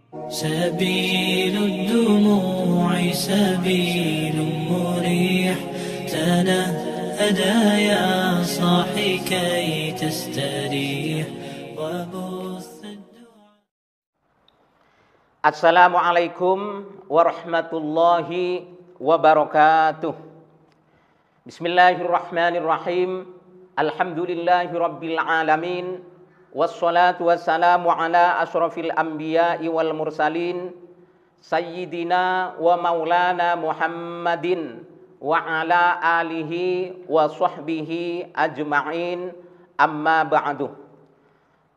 سبيل الدموع سبيل مريح تنهدى يا صاحي كي تستريح وبث الدعاء. Assalamualaikum warahmatullahi wabarakatuh. Bismillahirrahmanirrahim. Alhamdulillahi rabbil alamin. Wassalatu wassalamu ala ashrafil anbiya'i wal mursalin Sayyidina wa maulana Muhammadin wa ala alihi wa sahbihi ajma'in, amma ba'du.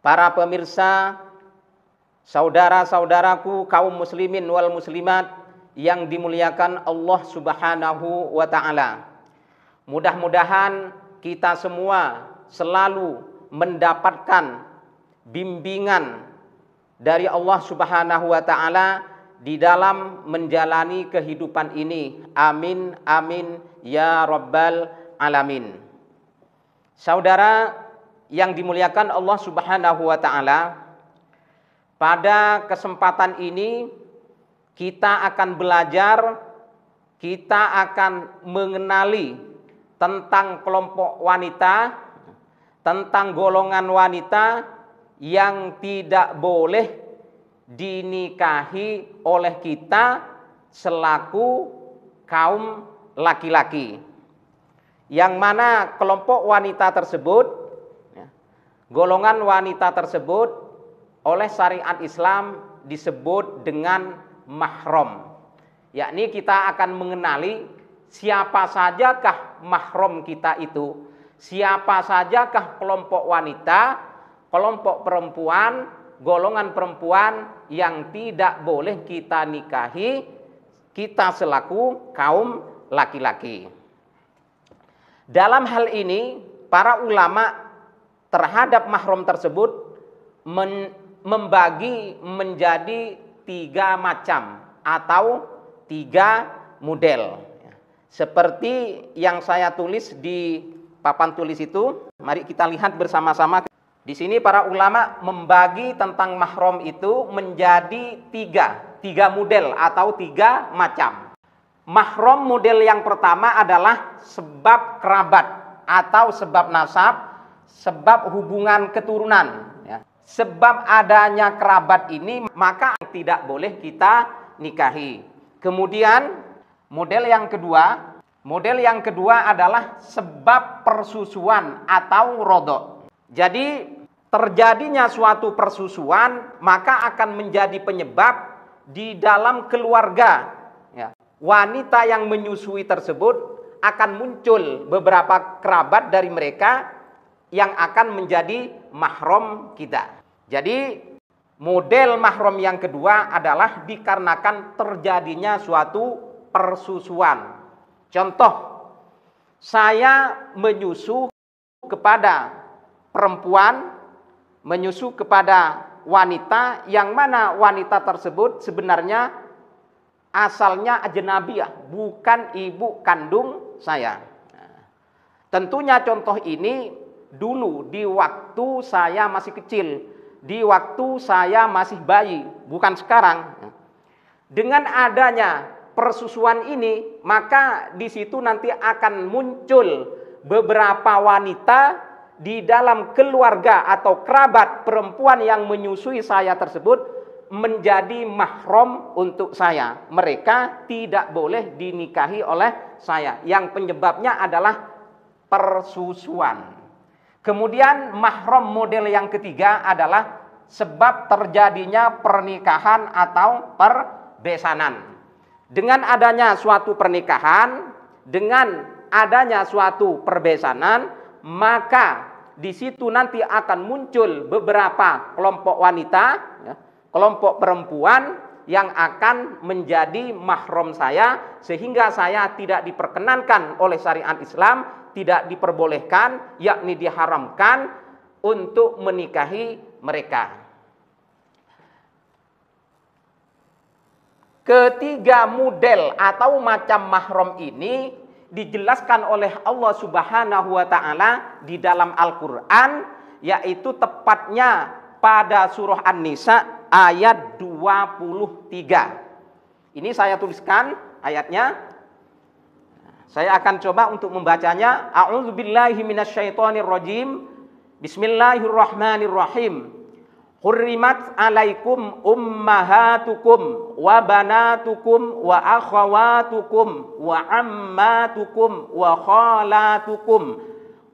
Para pemirsa, saudara-saudaraku kaum muslimin wal muslimat yang dimuliakan Allah Subhanahu wa ta'ala, mudah-mudahan kita semua selalu mendapatkan bimbingan dari Allah Subhanahu wa ta'ala di dalam menjalani kehidupan ini. Amin, amin, ya rabbal alamin. Saudara yang dimuliakan Allah Subhanahu wa ta'ala, pada kesempatan ini kita akan belajar, kita akan mengenali tentang kelompok wanita, tentang golongan wanita yang tidak boleh dinikahi oleh kita selaku kaum laki-laki. Yang mana kelompok wanita tersebut, golongan wanita tersebut oleh syariat Islam disebut dengan mahram. Yakni kita akan mengenali siapa sajakah mahram kita itu. Siapa sajakah kelompok wanita, kelompok perempuan, golongan perempuan yang tidak boleh kita nikahi kita selaku kaum laki-laki. Dalam hal ini para ulama terhadap mahram tersebut membagi menjadi 3 macam atau 3 model. Seperti yang saya tulis di papan tulis itu, mari kita lihat bersama-sama. Di sini para ulama membagi tentang mahram itu menjadi 3 model atau 3 macam. Mahram model yang pertama adalah sebab kerabat atau sebab nasab, sebab hubungan keturunan. Sebab adanya kerabat ini maka tidak boleh kita nikahi. Kemudian model yang kedua adalah sebab persusuan atau rodok. Jadi terjadinya suatu persusuan maka akan menjadi penyebab di dalam keluarga. Wanita yang menyusui tersebut akan muncul beberapa kerabat dari mereka yang akan menjadi mahram kita. Jadi model mahram yang kedua adalah dikarenakan terjadinya suatu persusuan. Contoh, saya menyusu kepada perempuan, menyusu kepada wanita yang mana wanita tersebut sebenarnya asalnya ajnabiyah, bukan ibu kandung saya. Tentunya contoh ini dulu di waktu saya masih kecil, di waktu saya masih bayi, bukan sekarang. Dengan adanya persusuan ini, maka di situ nanti akan muncul beberapa wanita di dalam keluarga atau kerabat perempuan yang menyusui saya tersebut menjadi mahram untuk saya. Mereka tidak boleh dinikahi oleh saya. Yang penyebabnya adalah persusuan. Kemudian mahram model yang ketiga adalah sebab terjadinya pernikahan atau perbesanan. Dengan adanya suatu pernikahan, dengan adanya suatu perbesanan, maka di situ nanti akan muncul beberapa kelompok wanita, kelompok perempuan yang akan menjadi mahram saya, sehingga saya tidak diperkenankan oleh syariat Islam, tidak diperbolehkan, yakni diharamkan untuk menikahi mereka. Ketiga model atau macam mahram ini dijelaskan oleh Allah Subhanahu wa ta'ala di dalam Al-Quran, yaitu tepatnya pada surah An-Nisa ayat 2 Ini saya tuliskan ayatnya. Saya akan coba untuk membacanya. A'udzubillahi minasyaitonirrajim. Bismillahirrahmanirrahim. Hurrimat alaikum ummahatukum wa banatukum wa akhawatukum wa ammatukum wa khalatukum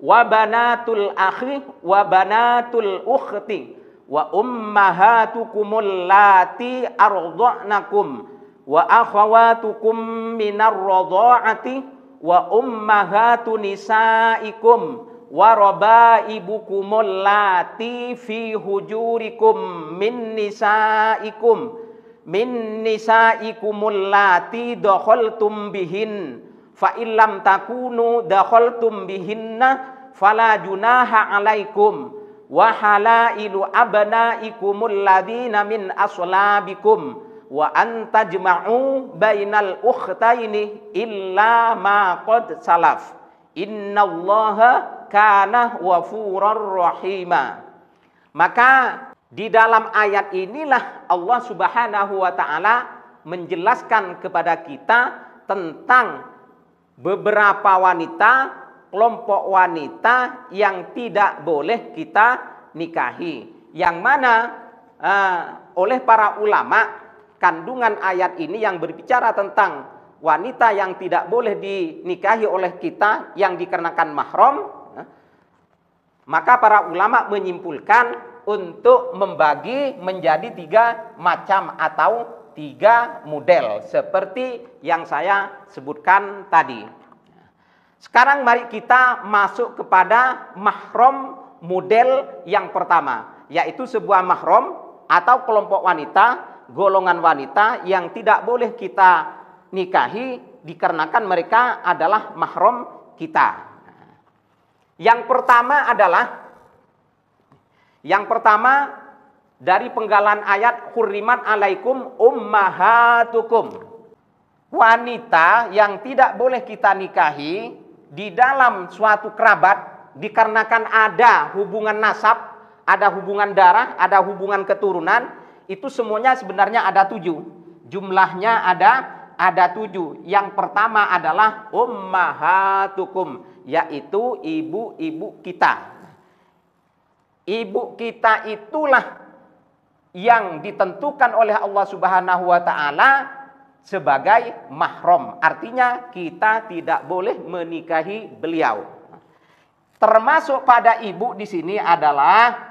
wa banatul akhi wa banatul ukhti wa ummahatukumul lati arda'nakum wa akhawatukum minar radha'ati wa ummahatu nisaikum wa rabaibukumul lati fi hujurikum min nisaikumul lati dakhaltum bihin fa illam takunu dakhaltum bihinna fala junaha alaikum wa halailu abnaikumul ladina min aslabikum wa antajma'u bainal ukhtaini illa ma qad salaf innallaha kana ghafurur rahima. Maka di dalam ayat inilah Allah Subhanahu wa taala menjelaskan kepada kita tentang beberapa wanita, kelompok wanita yang tidak boleh kita nikahi. Yang mana oleh para ulama kandungan ayat ini yang berbicara tentang wanita yang tidak boleh dinikahi oleh kita yang dikarenakan mahram, maka para ulama menyimpulkan untuk membagi menjadi 3 macam atau 3 model seperti yang saya sebutkan tadi. Sekarang mari kita masuk kepada mahram model yang pertama, yaitu sebuah mahram atau kelompok wanita, golongan wanita yang tidak boleh kita nikahi dikarenakan mereka adalah mahram kita. Yang pertama dari penggalan ayat hurrimat alaikum ummahatukum. Wanita yang tidak boleh kita nikahi di dalam suatu kerabat dikarenakan ada hubungan nasab, ada hubungan darah, ada hubungan keturunan, itu semuanya sebenarnya ada 7. Jumlahnya ada 7. Yang pertama adalah ummahatukum, yaitu ibu-ibu kita. Ibu kita itulah yang ditentukan oleh Allah Subhanahu wa taala sebagai mahram. Artinya kita tidak boleh menikahi beliau. Termasuk pada ibu di sini adalah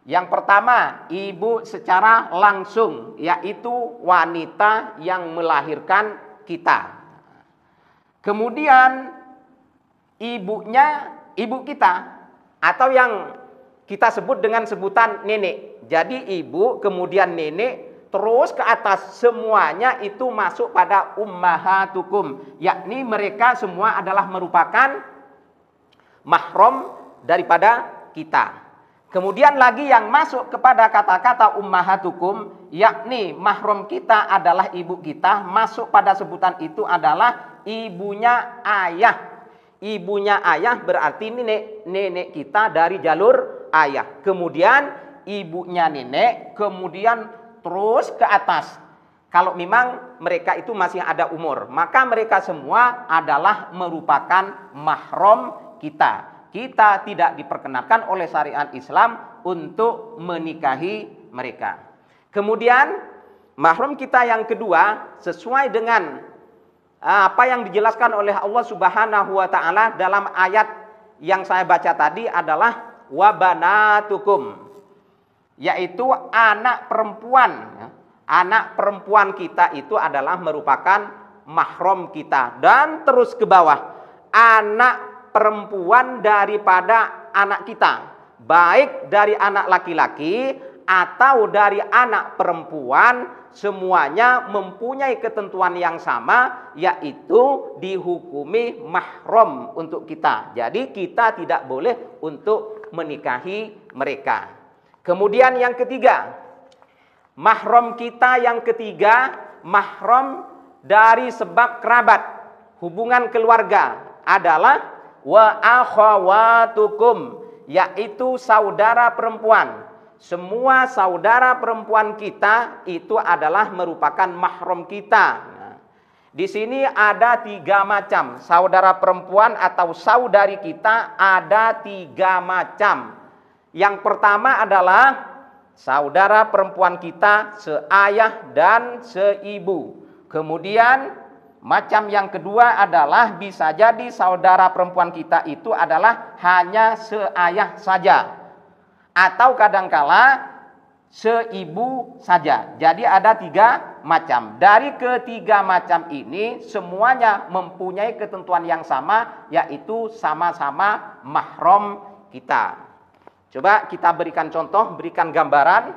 yang pertama, ibu secara langsung, yaitu wanita yang melahirkan kita. Kemudian ibunya ibu kita atau yang kita sebut dengan sebutan nenek. Jadi ibu, kemudian nenek, terus ke atas semuanya itu masuk pada ummahatukum, yakni mereka semua adalah merupakan mahram daripada kita. Kemudian lagi yang masuk kepada kata-kata ummahatukum, yakni mahram kita adalah ibu kita, masuk pada sebutan itu adalah ibunya ayah. Ibunya ayah berarti nenek kita dari jalur ayah. Kemudian ibunya nenek, kemudian terus ke atas. Kalau memang mereka itu masih ada umur, maka mereka semua adalah merupakan mahram kita. Kita tidak diperkenankan oleh syariat Islam untuk menikahi mereka. Kemudian mahram kita yang kedua sesuai dengan apa yang dijelaskan oleh Allah Subhanahu wa taala dalam ayat yang saya baca tadi adalah wabanatukum, yaitu anak perempuan. Anak perempuan kita itu adalah merupakan mahram kita. Dan terus ke bawah, anak perempuan daripada anak kita, baik dari anak laki-laki atau dari anak perempuan, semuanya mempunyai ketentuan yang sama, yaitu dihukumi mahram untuk kita. Jadi kita tidak boleh untuk menikahi mereka. Kemudian yang ketiga, mahram kita yang ketiga, mahram dari sebab kerabat, hubungan keluarga adalah wa akhawatukum, yaitu saudara perempuan. semua saudara perempuan kita itu adalah merupakan mahram kita. Nah, di sini ada 3 macam saudara perempuan atau saudari kita, ada 3 macam. Yang pertama adalah saudara perempuan kita seayah dan seibu. Kemudian macam yang kedua adalah bisa jadi saudara perempuan kita itu adalah hanya seayah saja, atau kadangkala seibu saja. Jadi ada 3 macam. Dari ketiga macam ini semuanya mempunyai ketentuan yang sama, yaitu sama-sama mahram kita. Coba kita berikan contoh, berikan gambaran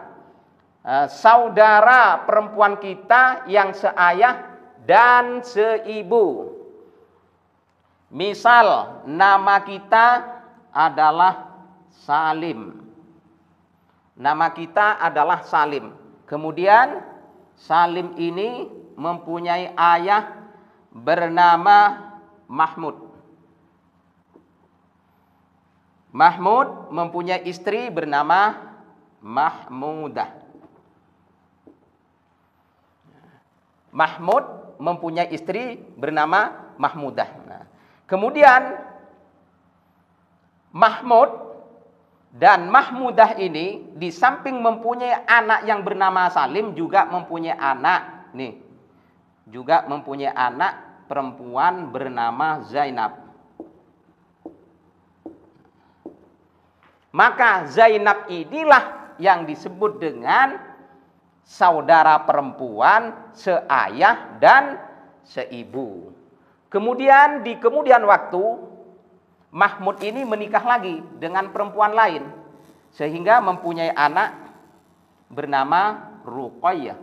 saudara perempuan kita yang seayah dan seibu. Misal nama kita adalah Salim. Nama kita adalah Salim. Kemudian Salim ini mempunyai ayah bernama Mahmud. Mahmud mempunyai istri bernama Mahmudah. Mahmud mempunyai istri bernama Mahmudah. Nah, kemudian Mahmud dan Mahmudah ini di samping mempunyai anak yang bernama Salim, juga mempunyai anak nih. Juga mempunyai anak perempuan bernama Zainab. Maka Zainab inilah yang disebut dengan saudara perempuan seayah dan seibu. Kemudian di kemudian waktu Mahmud ini menikah lagi dengan perempuan lain, sehingga mempunyai anak bernama Ruqayyah.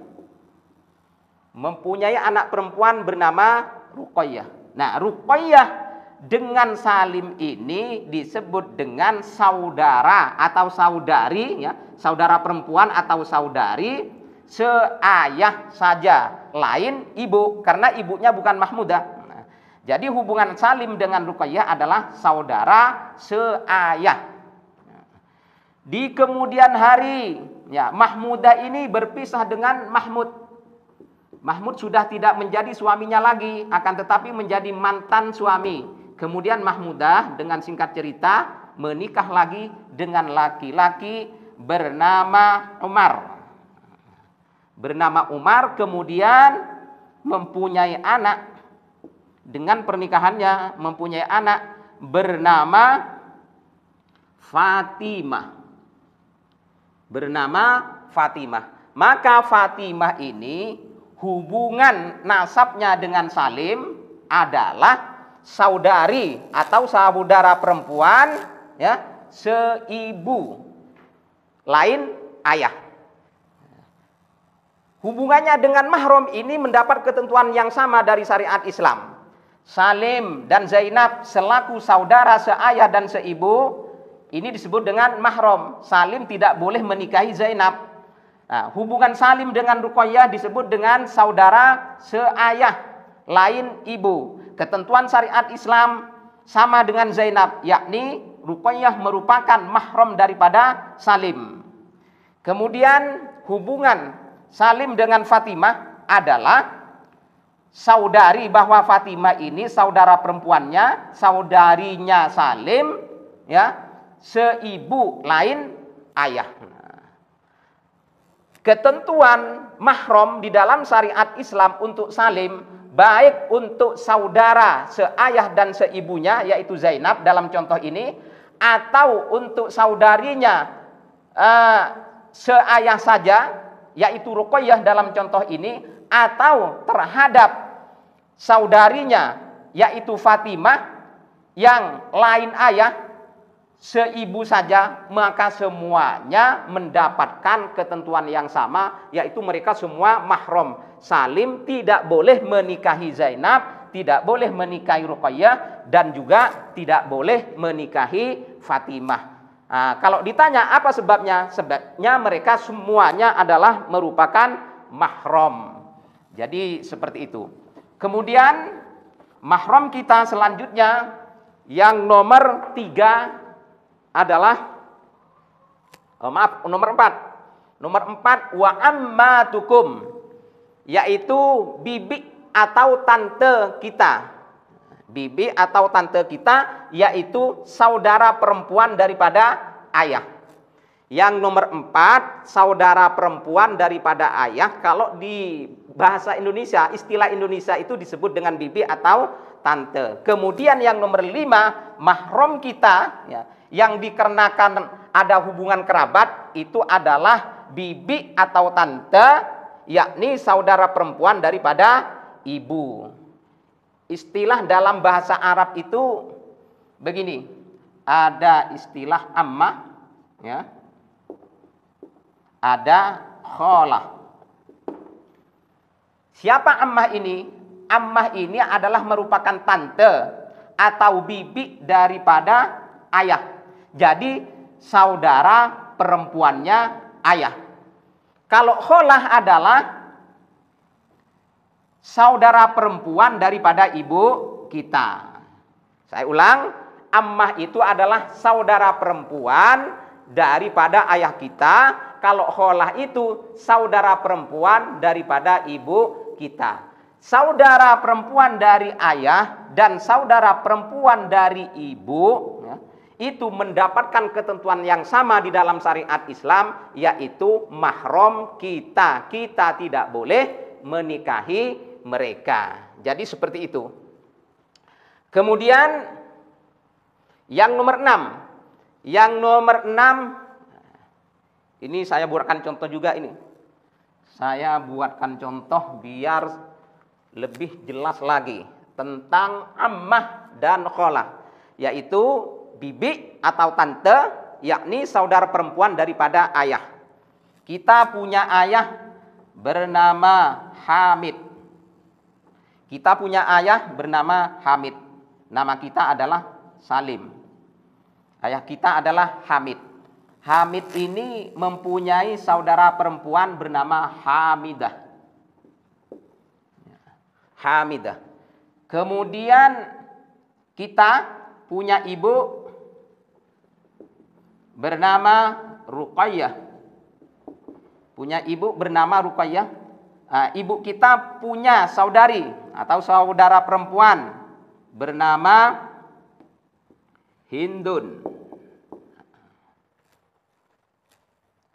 Mempunyai anak perempuan bernama Ruqayyah. Nah, Ruqayyah dengan Salim ini disebut dengan saudara atau saudari, ya, saudara perempuan atau saudari seayah saja, lain ibu, karena ibunya bukan Mahmudah. Jadi hubungan Salim dengan Ruqayyah adalah saudara seayah. Di kemudian hari, ya, Mahmudah ini berpisah dengan Mahmud. Mahmud sudah tidak menjadi suaminya lagi, akan tetapi menjadi mantan suami. Kemudian Mahmudah dengan singkat cerita menikah lagi dengan laki-laki bernama Umar. Bernama Umar, kemudian mempunyai anak. Dengan pernikahannya mempunyai anak bernama Fatimah. Bernama Fatimah. Maka Fatimah ini hubungan nasabnya dengan Salim adalah saudari atau saudara perempuan, ya, seibu, lain ayah. Hubungannya dengan mahram ini mendapat ketentuan yang sama dari syariat Islam. Salim dan Zainab selaku saudara seayah dan seibu ini disebut dengan mahram. Salim tidak boleh menikahi Zainab. Nah, hubungan Salim dengan Ruqayyah disebut dengan saudara seayah, lain ibu. Ketentuan syariat Islam sama dengan Zainab, yakni Ruqayyah merupakan mahram daripada Salim. Kemudian hubungan Salim dengan Fatimah adalah saudari, bahwa Fatimah ini saudara perempuannya, saudarinya Salim, ya, seibu, lain ayah. Ketentuan mahram di dalam syariat Islam untuk Salim, baik untuk saudara seayah dan seibunya, yaitu Zainab dalam contoh ini, atau untuk saudarinya seayah saja, yaitu Ruqayyah dalam contoh ini, atau terhadap saudarinya yaitu Fatimah yang lain ayah, seibu saja, maka semuanya mendapatkan ketentuan yang sama, yaitu mereka semua mahram. Salim tidak boleh menikahi Zainab, tidak boleh menikahi Ruqayyah, dan juga tidak boleh menikahi Fatimah. Nah, kalau ditanya apa sebabnya? Sebabnya mereka semuanya adalah merupakan mahram. Jadi seperti itu. Kemudian mahram kita selanjutnya yang nomor 3 adalah Maaf, nomor 4. Nomor 4, wa ammatukum, yaitu bibi atau tante kita. Bibi atau tante kita, yaitu saudara perempuan daripada ayah. Yang nomor 4, saudara perempuan daripada ayah. Kalau di bahasa Indonesia, istilah Indonesia itu disebut dengan bibi atau tante. Kemudian yang nomor 5, mahram kita, ya, yang dikarenakan ada hubungan kerabat, itu adalah bibi atau tante, yakni saudara perempuan daripada ibu. Istilah dalam bahasa Arab itu begini, ada istilah ammah, ya, ada kholah. Siapa ammah ini? Ammah ini adalah merupakan tante atau bibi daripada ayah. Jadi saudara perempuannya ayah. Kalau kholah adalah saudara perempuan daripada ibu kita. Saya ulang, ammah itu adalah saudara perempuan daripada ayah kita. Kalau kholah itu saudara perempuan daripada ibu kita. Saudara perempuan dari ayah dan saudara perempuan dari ibu, ya, itu mendapatkan ketentuan yang sama di dalam syariat Islam, yaitu mahram kita. Kita tidak boleh menikahi mereka. Jadi seperti itu. Kemudian yang nomor 6. Yang nomor 6, ini saya buatkan contoh juga ini. Saya buatkan contoh biar lebih jelas lagi tentang ammah dan kholah, yaitu bibi atau tante, yakni saudara perempuan daripada ayah. Kita punya ayah bernama Hamid. Kita punya ayah bernama Hamid. Nama kita adalah Salim. Ayah kita adalah Hamid. Hamid ini mempunyai saudara perempuan bernama Hamidah. Hamidah. Kemudian kita punya ibu bernama Ruqayyah. Punya ibu bernama Ruqayyah. Ibu kita punya saudari atau saudara perempuan bernama Hindun.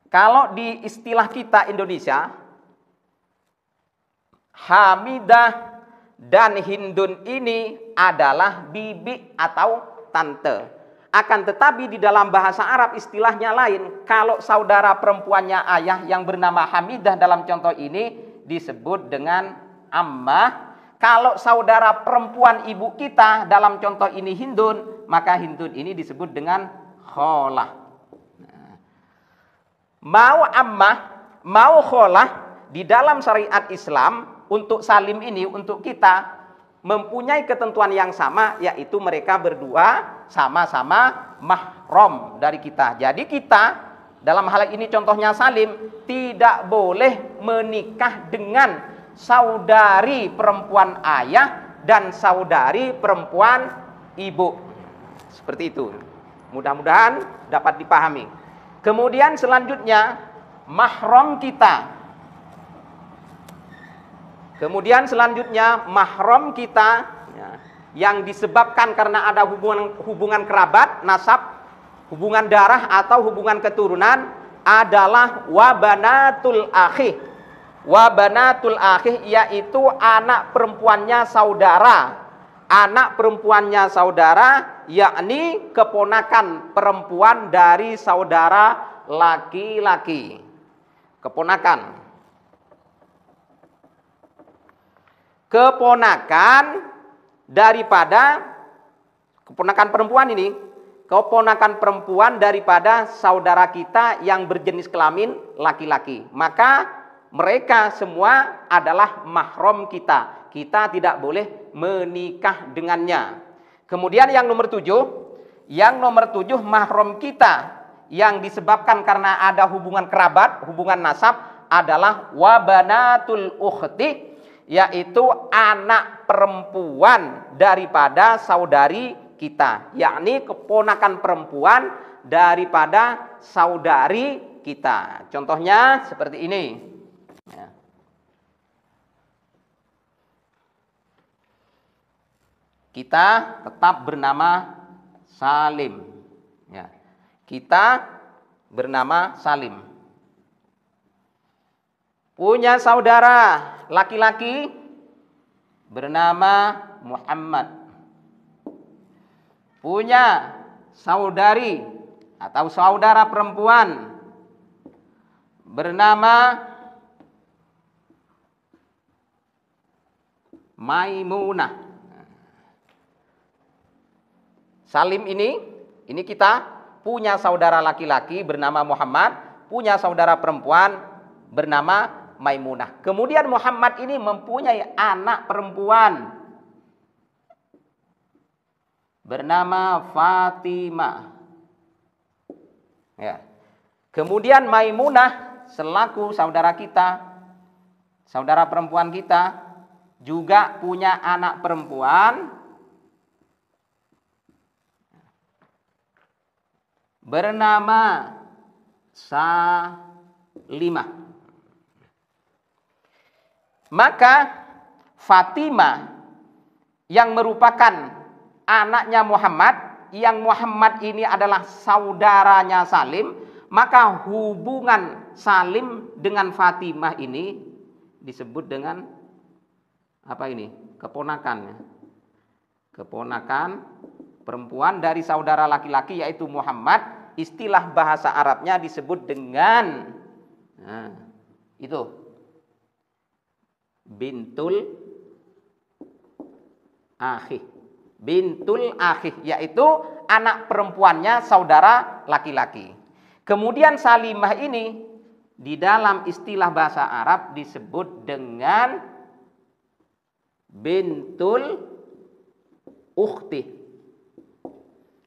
Kalau di istilah kita Indonesia, Hamidah dan Hindun ini adalah bibi atau tante. Akan tetapi di dalam bahasa Arab istilahnya lain. Kalau saudara perempuannya ayah yang bernama Hamidah dalam contoh ini disebut dengan ammah. Kalau saudara perempuan ibu kita dalam contoh ini Hindun, maka Hindun ini disebut dengan kholah. Mau ammah, mau kholah, di dalam syariat Islam untuk Salim ini, untuk kita mempunyai ketentuan yang sama, yaitu mereka berdua sama-sama mahram dari kita. Jadi kita dalam hal ini contohnya Salim tidak boleh menikah dengan saudari perempuan ayah dan saudari perempuan ibu. Seperti itu. Mudah-mudahan dapat dipahami. Kemudian selanjutnya mahram kita. Kemudian selanjutnya mahram kita, ya, yang disebabkan karena ada hubungan kerabat, nasab, hubungan darah atau hubungan keturunan adalah wabanatul akhi. Wabanatul akhi yaitu anak perempuannya saudara. Anak perempuannya saudara, yakni keponakan perempuan dari saudara laki-laki. Keponakan. Keponakan daripada keponakan perempuan ini, keponakan perempuan daripada saudara kita yang berjenis kelamin laki-laki. Maka mereka semua adalah mahram kita. Kita tidak boleh menikah dengannya. Kemudian yang nomor 7, mahram kita yang disebabkan karena ada hubungan kerabat, hubungan nasab adalah wabanatul ukhti, yaitu anak perempuan daripada saudari kita, yakni keponakan perempuan daripada saudari kita. Contohnya seperti ini. Ya. Kita tetap bernama Salim. Ya. Kita bernama Salim. Punya saudara laki-laki bernama Muhammad. Punya saudari atau saudara perempuan bernama Maimunah. Salim ini kita punya saudara laki-laki bernama Muhammad, punya saudara perempuan bernama Maimunah. Kemudian Muhammad ini mempunyai anak perempuan bernama Fatimah. Ya. Kemudian Maimunah selaku saudara kita, saudara perempuan kita, juga punya anak perempuan bernama Salimah. Maka Fatimah yang merupakan anaknya Muhammad, yang Muhammad ini adalah saudaranya Salim, maka hubungan Salim dengan Fatimah ini disebut dengan apa ini? Keponakan. Keponakan perempuan dari saudara laki-laki yaitu Muhammad. Istilah bahasa Arabnya disebut dengan itu bintul akhi. Bintul akhi yaitu anak perempuannya saudara laki-laki. Kemudian Salimah ini di dalam istilah bahasa Arab disebut dengan bintul ukhti.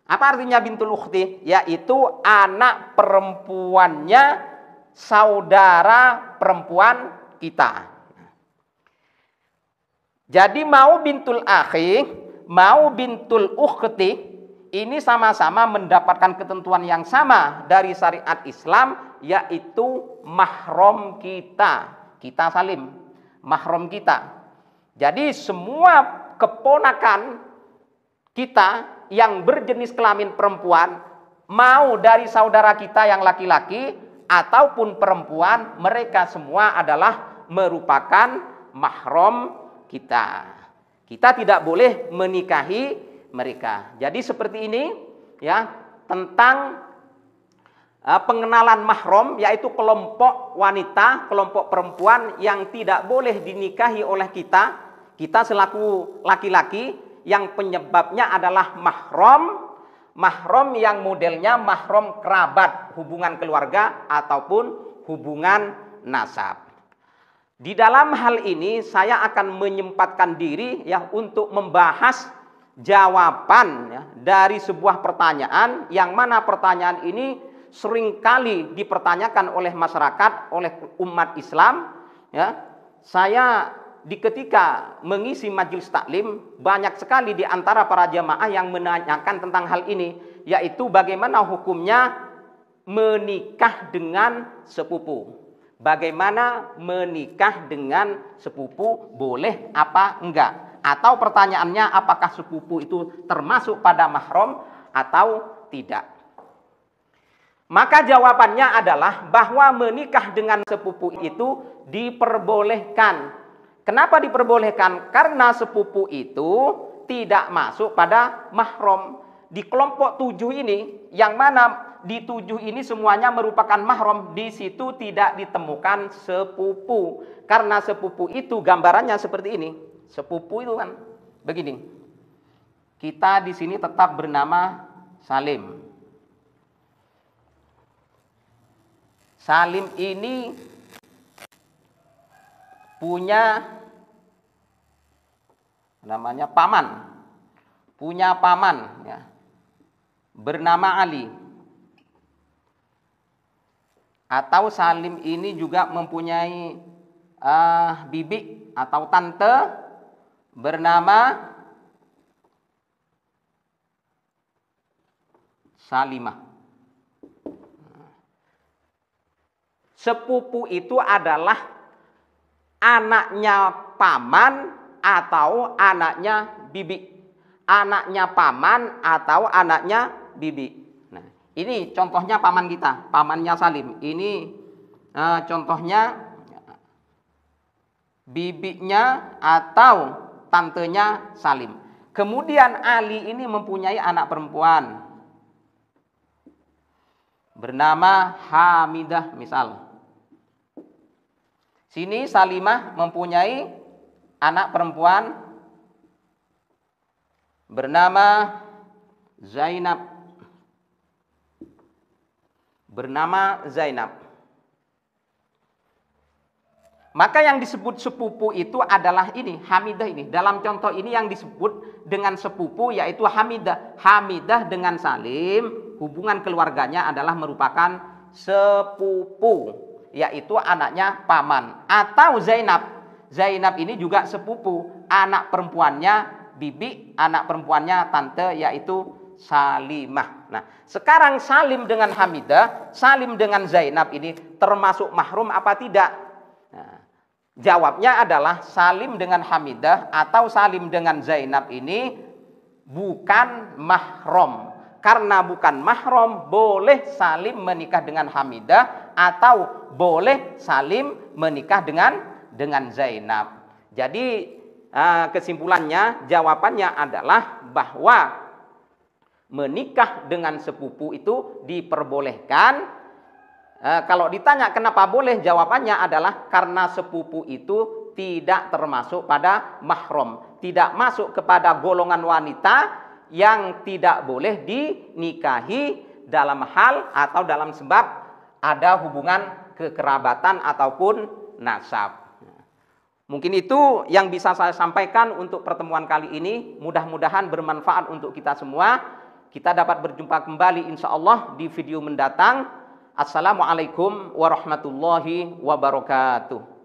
Apa artinya bintul ukhti? Yaitu anak perempuannya saudara perempuan kita. Jadi mau bintul akhi, mau bintul ukhti, ini sama-sama mendapatkan ketentuan yang sama dari syariat Islam, yaitu mahram kita. Kita Salim, mahram kita. Jadi semua keponakan kita yang berjenis kelamin perempuan, mau dari saudara kita yang laki-laki ataupun perempuan, mereka semua adalah merupakan mahram kita. Kita tidak boleh menikahi mereka. Jadi seperti ini ya, tentang pengenalan mahram, yaitu kelompok wanita, kelompok perempuan yang tidak boleh dinikahi oleh kita selaku laki-laki, yang penyebabnya adalah mahram. Mahram yang modelnya mahram kerabat, hubungan keluarga ataupun hubungan nasab. Di dalam hal ini saya akan menyempatkan diri ya untuk membahas jawaban ya, dari sebuah pertanyaan, yang mana pertanyaan ini seringkali dipertanyakan oleh masyarakat, oleh umat Islam ya. Saya ketika mengisi majelis taklim, banyak sekali di antara para jamaah yang menanyakan tentang hal ini, yaitu bagaimana hukumnya menikah dengan sepupu. Bagaimana menikah dengan sepupu, boleh apa enggak? Atau pertanyaannya, apakah sepupu itu termasuk pada mahram atau tidak? Maka jawabannya adalah bahwa menikah dengan sepupu itu diperbolehkan. Kenapa diperbolehkan? Karena sepupu itu tidak masuk pada mahram. Di kelompok 7 ini, yang mana di 7 ini semuanya merupakan mahram, di situ tidak ditemukan sepupu. Karena sepupu itu gambarannya seperti ini. Sepupu itu kan begini. Kita di sini tetap bernama Salim. Salim ini punya namanya paman. Punya paman ya, bernama Ali. Atau Salim ini juga mempunyai bibi atau tante bernama Salimah. Sepupu itu adalah anaknya paman atau anaknya bibi. Anaknya paman atau anaknya bibi. Nah, ini contohnya paman kita, pamannya Salim. Ini contohnya bibinya atau tantenya Salim. Kemudian Ali ini mempunyai anak perempuan bernama Hamidah misal. Sini Salimah mempunyai anak perempuan bernama Zainab. Maka yang disebut sepupu itu adalah ini, Hamidah ini. Dalam contoh ini yang disebut dengan sepupu yaitu Hamidah. Hamidah dengan Salim, hubungan keluarganya adalah merupakan sepupu, yaitu anaknya paman. Atau Zainab. Zainab ini juga sepupu, anak perempuannya bibi, anak perempuannya tante, yaitu Salimah. Nah, sekarang Salim dengan Hamidah, Salim dengan Zainab ini termasuk mahrum apa tidak? Nah, jawabnya adalah Salim dengan Hamidah atau Salim dengan Zainab ini bukan mahram. Karena bukan mahram, boleh Salim menikah dengan Hamidah atau boleh Salim menikah dengan Zainab. Jadi kesimpulannya, jawabannya adalah bahwa menikah dengan sepupu itu diperbolehkan. Kalau ditanya kenapa boleh, jawabannya adalah karena sepupu itu tidak termasuk pada mahram, tidak masuk kepada golongan wanita yang tidak boleh dinikahi dalam hal atau dalam sebab ada hubungan kekerabatan ataupun nasab. Mungkin itu yang bisa saya sampaikan untuk pertemuan kali ini. Mudah-mudahan bermanfaat untuk kita semua. Kita dapat berjumpa kembali insya Allah di video mendatang. Assalamualaikum warahmatullahi wabarakatuh.